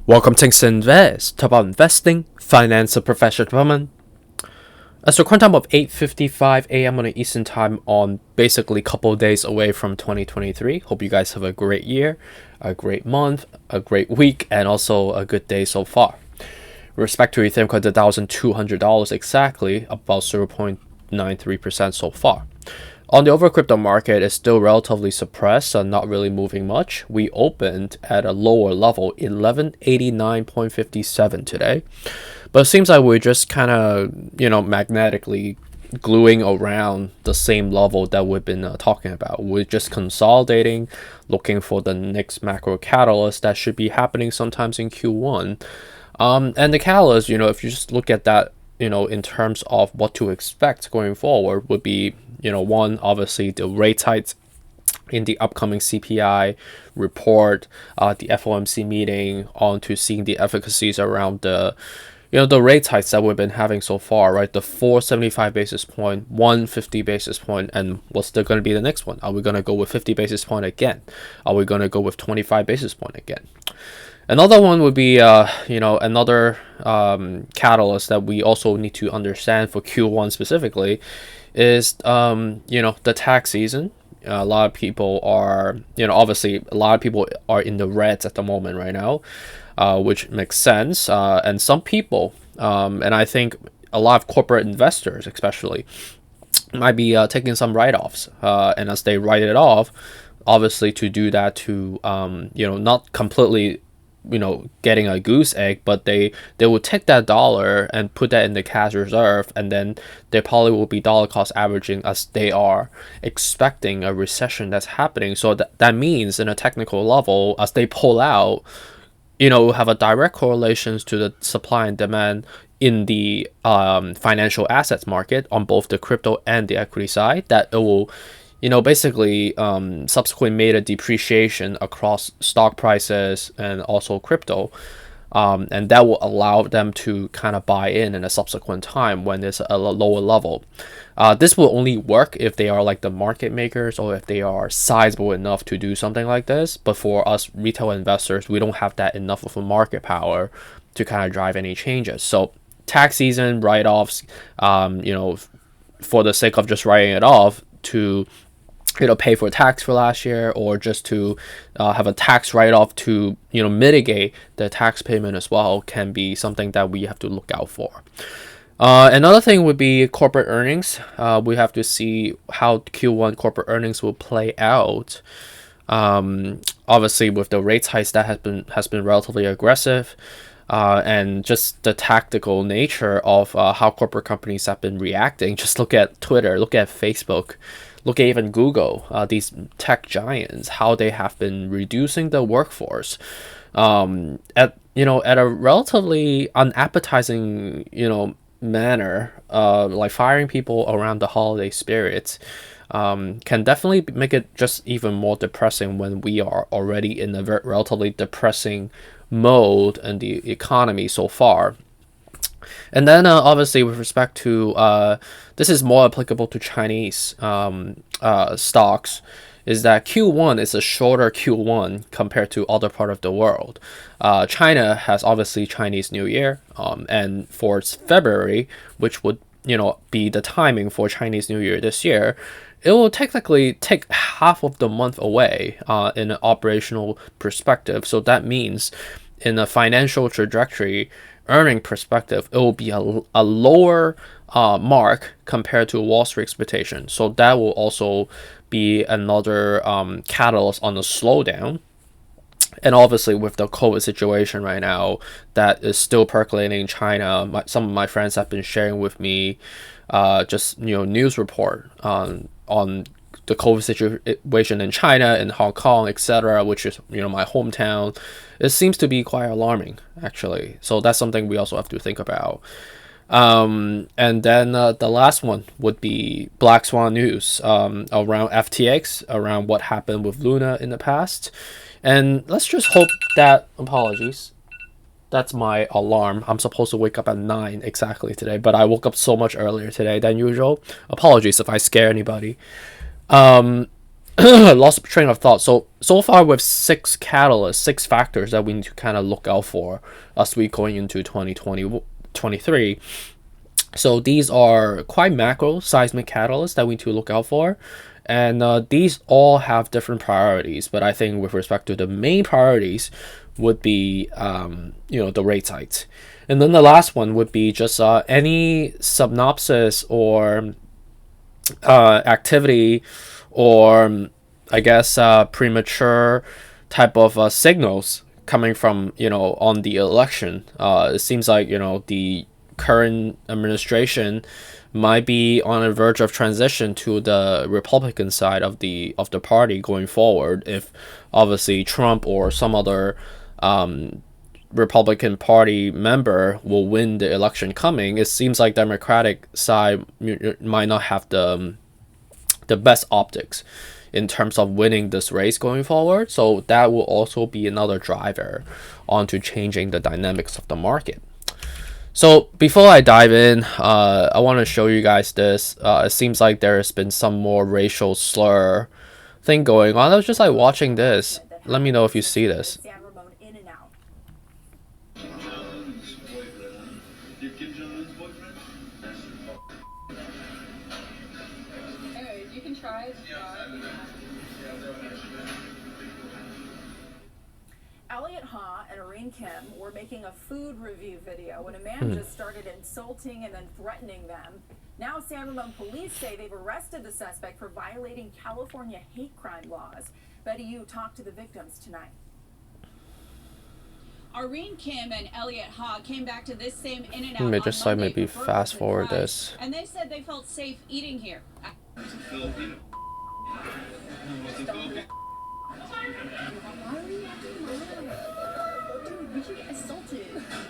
Welcome to Invest, talk about investing, finance, and professional development. As the current time of 8:55 a.m. on the Eastern Time on basically a couple of days away from 2023. Hope you guys have a great year, a great month, a great week, and also a good day so far. With respect to Ethereum, $1,200 exactly, about 0.93% so far. On the overall crypto market, it's still relatively suppressed and not really moving much. We opened at a lower level, 1189.57 today. But it seems like we're just kind of, magnetically gluing around the same level that we've been talking about. We're just consolidating, looking for the next macro catalyst that should be happening sometimes in Q1. And the catalyst, if you just look at that, in terms of what to expect going forward would be, one, obviously the rate hikes in the upcoming CPI report, the FOMC meeting, on to seeing the efficacies around the rate hikes that we've been having so far, right? The 475 basis point, 150 basis point, and what's going to be the next one? Are we going to go with 50 basis point again? Are we going to go with 25 basis point again? Another one would be, another catalyst that we also need to understand for Q1 specifically is, the tax season. A lot of people are, obviously a lot of people are in the reds at the moment right now, which makes sense. And some people, and I think a lot of corporate investors especially, might be taking some write-offs. And as they write it off, obviously to do that to, not completely getting a goose egg, but they will take that dollar and put that in the cash reserve, and then they probably will be dollar cost averaging as they are expecting a recession that's happening. So that means in a technical level, as they pull out, have a direct correlations to the supply and demand in the financial assets market on both the crypto and the equity side, that it will basically subsequently made a depreciation across stock prices and also crypto. And that will allow them to kind of buy in a subsequent time when there's a lower level. This will only work if they are like the market makers or if they are sizable enough to do something like this. But for us retail investors, we don't have that enough of a market power to kind of drive any changes. So tax season write-offs, for the sake of just writing it off to pay for tax for last year, or just to have a tax write-off to mitigate the tax payment as well, can be something that we have to look out for. Another thing would be corporate earnings. We have to see how Q1 corporate earnings will play out. Obviously with the rate hikes that has been relatively aggressive, and just the tactical nature of how corporate companies have been reacting. Just look at Twitter, look at Facebook, look at even Google, these tech giants, how they have been reducing the workforce at a relatively unappetizing manner, like firing people around the holiday spirits. Can definitely make it just even more depressing when we are already in a relatively depressing mode in the economy so far. And then obviously with respect to this is more applicable to Chinese stocks, is that Q1 is a shorter Q1 compared to other part of the world. China has obviously Chinese New Year, and for February, which would be the timing for Chinese New Year this year, it will technically take half of the month away in an operational perspective. So that means in a financial trajectory, earning perspective, it will be a lower mark compared to Wall Street expectation. So that will also be another catalyst on the slowdown. And obviously with the COVID situation right now that is still percolating in China, some of my friends have been sharing with me just news report on the COVID situation in China, in Hong Kong, etc., which is my hometown. It seems to be quite alarming, actually. So that's something we also have to think about. And then the last one would be Black Swan news around FTX, around what happened with Luna in the past. And let's just hope that, apologies, that's my alarm. I'm supposed to wake up at 9 exactly today, but I woke up so much earlier today than usual. Apologies if I scare anybody. lost train of thought. So far with six catalysts, six factors that we need to kind of look out for as we going into 2023. So these are quite macro seismic catalysts that we need to look out for. And these all have different priorities, but I think with respect to the main priorities would be the rate hikes. And then the last one would be just any synopsis or activity, or I guess premature type of signals coming from on the election. It seems like the current administration might be on the verge of transition to the Republican side of the party going forward. If obviously Trump or some other Republican Party member will win the election coming, it seems like Democratic side might not have the best optics in terms of winning this race going forward. So that will also be another driver onto changing the dynamics of the market. So before I dive in, I want to show you guys this. It seems like there has been some more racial slur thing going on. I was just like watching this. Let me know if you see this. Kim were making a food review video when a man just started insulting and then threatening them. Now San Ramon police say they've arrested the suspect for violating California hate crime laws. Betty Yu talked to the victims tonight. Irene Kim and Elliot Ha came back to this same In-N-Out Let me just like maybe fast forward this. And they said they felt safe eating here.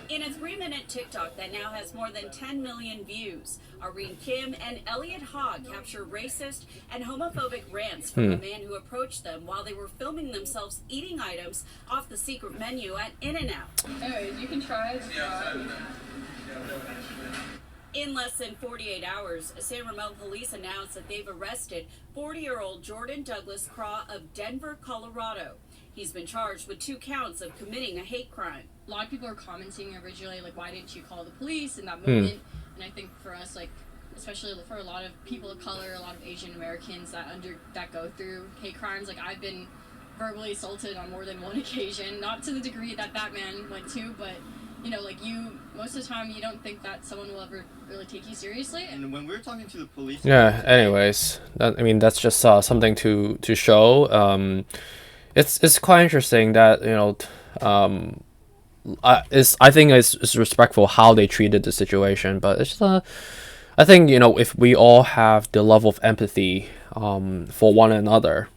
In a 3-minute TikTok that now has more than 10 million views, Irene Kim and Elliot Ha capture racist and homophobic rants from a man who approached them while they were filming themselves eating items off the secret menu at In-N-Out. Anyways, you can try it. In less than 48 hours, San Ramon police announced that they've arrested 40-year-old Jordan Douglas Craw of Denver, Colorado. He's been charged with 2 counts of committing a hate crime. A lot of people are commenting originally, like, why didn't you call the police in that moment? And I think for us, like, especially for a lot of people of color, a lot of Asian Americans that go through hate crimes, like, I've been verbally assaulted on more than one occasion, not to the degree that that man went to, but like most of the time you don't think that someone will ever really take you seriously. And when we're talking to the police, anyways, that's just something to show. It's quite interesting that I think it's respectful how they treated the situation, but it's I think if we all have the level of empathy for one another,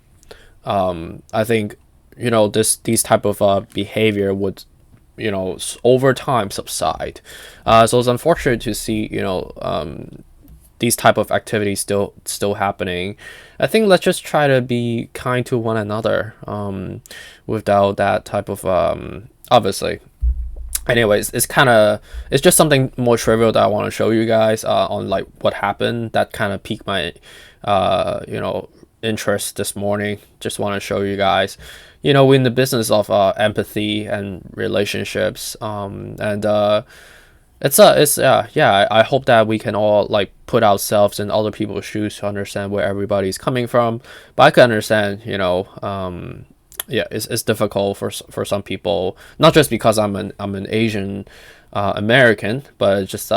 I think these type of behavior would over time subside. So it's unfortunate to see these type of activities still happening. I think let's just try to be kind to one another without that type of obviously. Anyways, it's just something more trivial that I want to show you guys on like what happened that kind of piqued my interest this morning. Just want to show you guys we're in the business of empathy and relationships, I hope that we can all like put ourselves in other people's shoes to understand where everybody's coming from. But I can understand it's difficult for some people, not just because I'm an Asian American, but it's just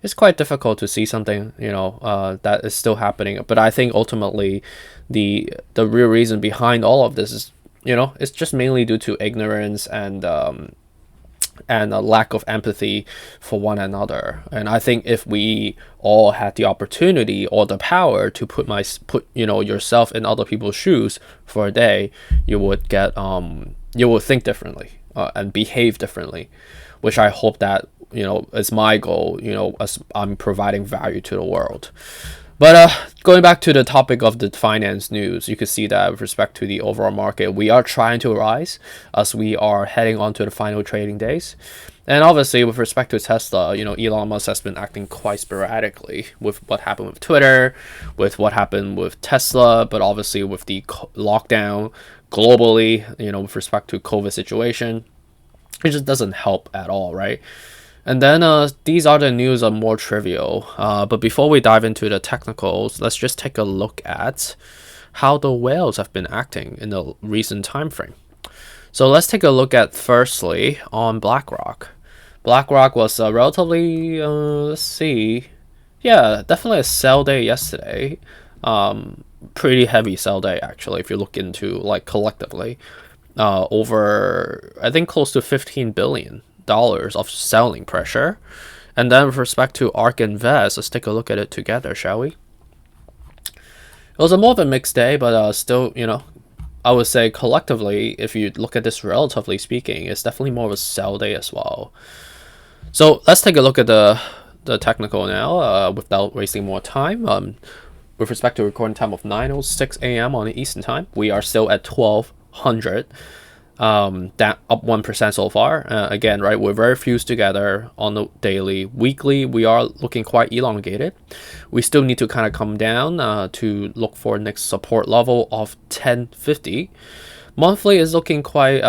it's quite difficult to see something that is still happening. But I think ultimately the real reason behind all of this is it's just mainly due to ignorance and a lack of empathy for one another. And I think if we all had the opportunity or the power to put yourself in other people's shoes for a day, you would think differently and behave differently, which I hope that is my goal as I'm providing value to the world. But going back to the topic of the finance news, you could see that with respect to the overall market, we are trying to rise as we are heading on to the final trading days. And obviously, with respect to Tesla, Elon Musk has been acting quite sporadically with what happened with Twitter, with what happened with Tesla, but obviously with the lockdown globally, with respect to COVID situation, it just doesn't help at all, right? And then these other news are more trivial. But before we dive into the technicals, let's just take a look at how the whales have been acting in the recent time frame. So let's take a look at firstly on BlackRock. BlackRock was relatively, let's see, yeah, definitely a sell day yesterday. Pretty heavy sell day actually, if you look into like collectively, over I think close to $15 billion of selling pressure. And then with respect to ARK Invest, let's take a look at it together, shall we? It was a more of a mixed day, but still, I would say collectively, if you look at this relatively speaking, it's definitely more of a sell day as well. So let's take a look at the technical now, without wasting more time. With respect to recording time of 9:06 a.m. on the Eastern time, we are still at 1200. That up 1% so far. Again, right, we're very fused together on the daily. Weekly, we are looking quite elongated. We still need to kind of come down to look for next support level of 1050. Monthly is looking quite,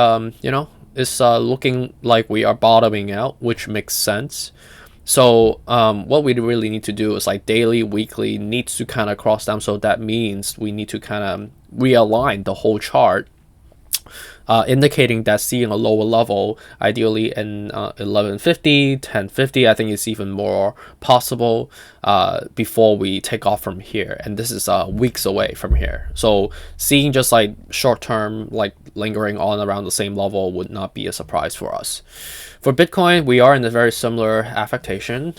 it's looking like we are bottoming out, which makes sense. So what we really need to do is like daily, weekly needs to kind of cross down. So that means we need to kind of realign the whole chart, indicating that seeing a lower level, ideally in 1150, 1050, I think it's even more possible before we take off from here. And this is weeks away from here. So seeing just like short term, like lingering on around the same level would not be a surprise for us. For Bitcoin, we are in a very similar affectation.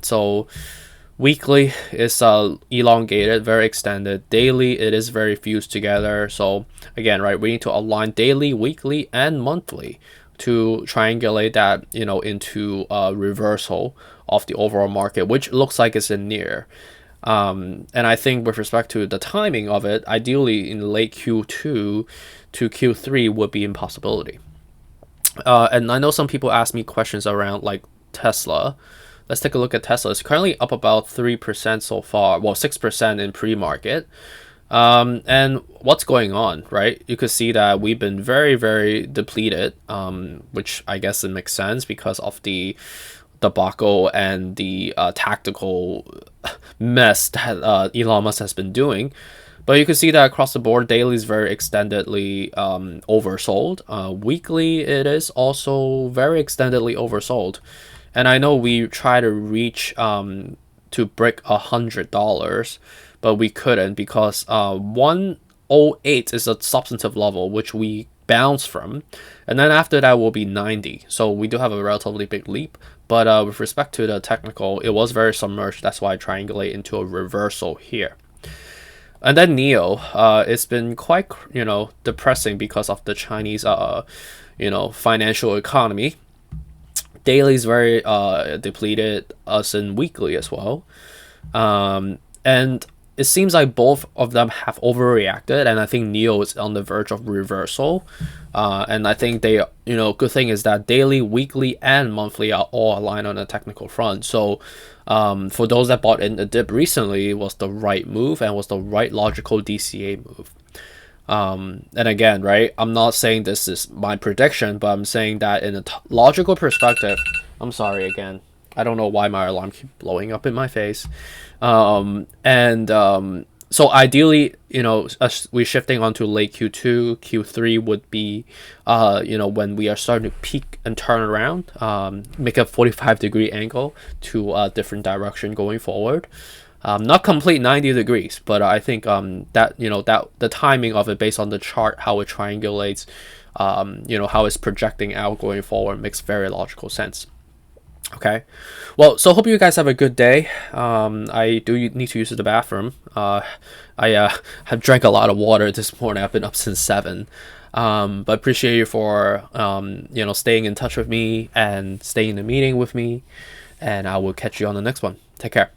So weekly is elongated, very extended. Daily, it is very fused together. So again, right, we need to align daily, weekly, and monthly to triangulate that, into a reversal of the overall market, which looks like it's in near. And I think with respect to the timing of it, ideally in late Q2 to Q3 would be impossibility. And I know some people ask me questions around like Tesla. Let's take a look at Tesla. It's currently up about 3% so far. Well, 6% in pre-market. And what's going on, right? You could see that we've been very, very depleted, which I guess it makes sense because of the debacle and the tactical mess that Elon Musk has been doing. But you can see that across the board, daily is very extendedly oversold. Weekly, it is also very extendedly oversold. And I know we try to reach to break $100, but we couldn't because 108 is a substantive level which we bounce from, and then after that will be 90. So we do have a relatively big leap. But with respect to the technical, it was very submerged. That's why I triangulate into a reversal here. And then NEO, it's been quite depressing because of the Chinese financial economy. Daily is very depleted, as in weekly as well. And it seems like both of them have overreacted, and I think NEO is on the verge of reversal. And I think they, good thing is that daily, weekly, and monthly are all aligned on the technical front. So for those that bought in the dip recently, it was the right move and was the right logical DCA move. And again, right, I'm not saying this is my prediction, but I'm saying that in a logical perspective, I'm sorry again, I don't know why my alarm keeps blowing up in my face. So ideally, we're shifting onto late Q2, Q3 would be, when we are starting to peak and turn around, make a 45-degree angle to a different direction going forward. Not complete 90 degrees, but I think that the timing of it based on the chart, how it triangulates, how it's projecting out going forward makes very logical sense. Okay, well, so hope you guys have a good day. I do need to use the bathroom. I have drank a lot of water this morning. I've been up since 7. But appreciate you for staying in touch with me and staying in the meeting with me. And I will catch you on the next one. Take care.